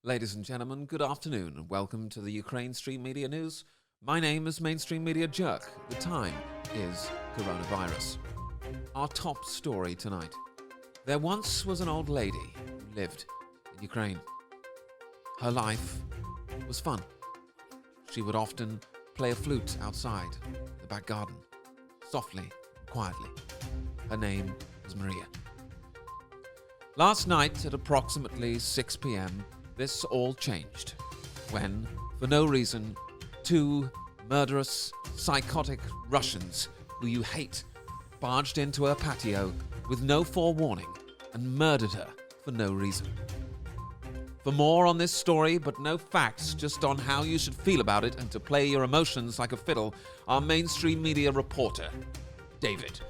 Ladies and gentlemen, good afternoon and welcome to the Ukraine Stream Media News. My name is Mainstream Media Jerk. The time is coronavirus. Our top story tonight. There once was an old lady who lived in Ukraine. Her life was fun. She would often play a flute outside in the back garden, softly and quietly. Her name was Maria. Last night at approximately 6 p.m., this all changed when, for no reason, two murderous, psychotic Russians who you hate barged into her patio with no forewarning and murdered her for no reason. For more on this story, but no facts, just on how you should feel about it and to play your emotions like a fiddle, our mainstream media reporter, David.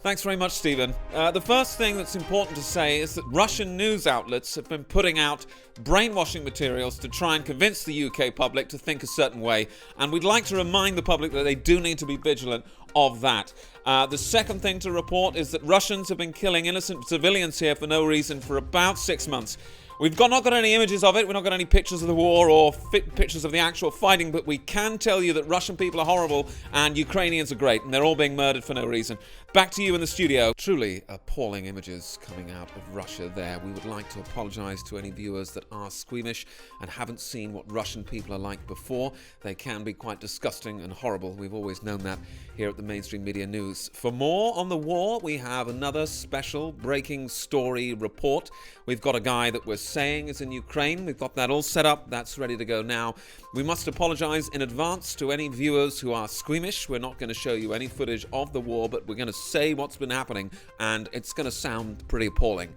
Thanks very much, Stephen. The first thing that's important to say is that Russian news outlets have been putting out brainwashing materials to try and convince the UK public to think a certain way, and we'd like to remind the public that they do need to be vigilant of that. The second thing to report is that Russians have been killing innocent civilians here for no reason for about 6 months. We've not got any images of it, we've not got any pictures of the war or pictures of the actual fighting, but we can tell you that Russian people are horrible and Ukrainians are great, and they're all being murdered for no reason. Back to you in the studio. Truly appalling images coming out of Russia there. We would like to apologise to any viewers that are squeamish and haven't seen what Russian people are like before. They can be quite disgusting and horrible. We've always known that here at the Mainstream Media News. For more on the war, we have another special breaking story report. We've got a guy that we're saying is in Ukraine. We've got that all set up. That's ready to go now. We must apologise in advance to any viewers who are squeamish. We're not going to show you any footage of the war, but we're going to say what's been happening, and it's going to sound pretty appalling.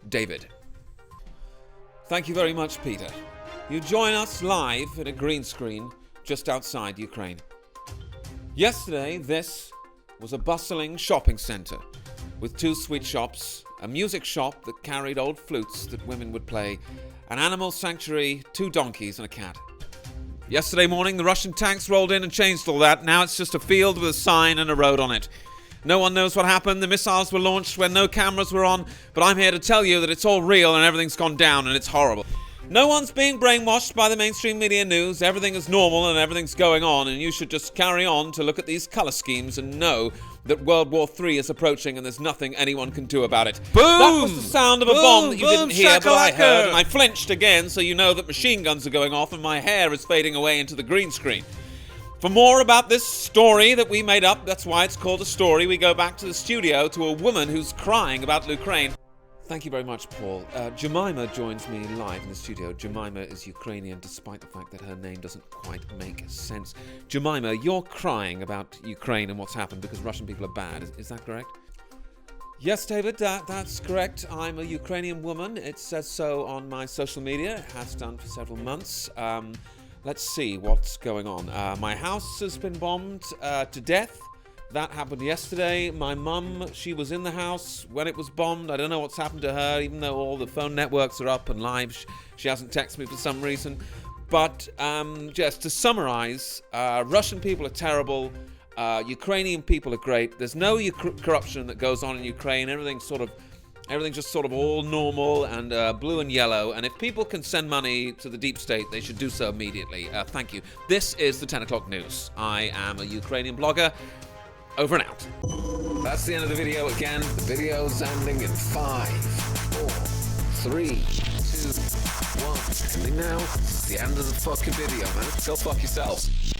David. Thank you very much, Peter. You join us live at a green screen just outside Ukraine. Yesterday, this was a bustling shopping centre with two sweet shops, a music shop that carried old flutes that women would play, an animal sanctuary, two donkeys and a cat. Yesterday morning, the Russian tanks rolled in and changed all that. Now it's just a field with a sign and a road on it. No one knows what happened. The missiles were launched when no cameras were on, but I'm here to tell you that it's all real and everything's gone down and it's horrible. No one's being brainwashed by the mainstream media news. Everything is normal and everything's going on, and you should just carry on to look at these colour schemes and know that World War III is approaching and there's nothing anyone can do about it. Boom! That was the sound of a bomb that you didn't hear, but I shakalaka. heard, and I flinched again, so you know that machine guns are going off and my hair is fading away into the green screen. For more about this story that we made up, that's why it's called a story, we go back to the studio to a woman who's crying about Ukraine. Thank you very much, Paul. Jemima joins me live in the studio. Jemima is Ukrainian, despite the fact that her name doesn't quite make sense. Jemima, you're crying about Ukraine and what's happened because Russian people are bad. Is that correct? Yes, David, that's correct. I'm a Ukrainian woman. It says so on my social media. It has done for several months. Let's see what's going on. My house has been bombed to death. That happened yesterday. My mum, she was in the house when it was bombed. I don't know what's happened to her, even though all the phone networks are up and live. She hasn't texted me for some reason. But just to summarize, Russian people are terrible. Ukrainian people are great. There's no corruption that goes on in Ukraine. Everything's just sort of all normal and blue and yellow. And if people can send money to the deep state, they should do so immediately. Thank you. This is the 10 o'clock news. I am a Ukrainian blogger. Over and out. That's the end of the video again. The video's ending in 5, 4, 3, 2, 1. Ending now. It's the end of the fucking video, man. Go fuck yourselves.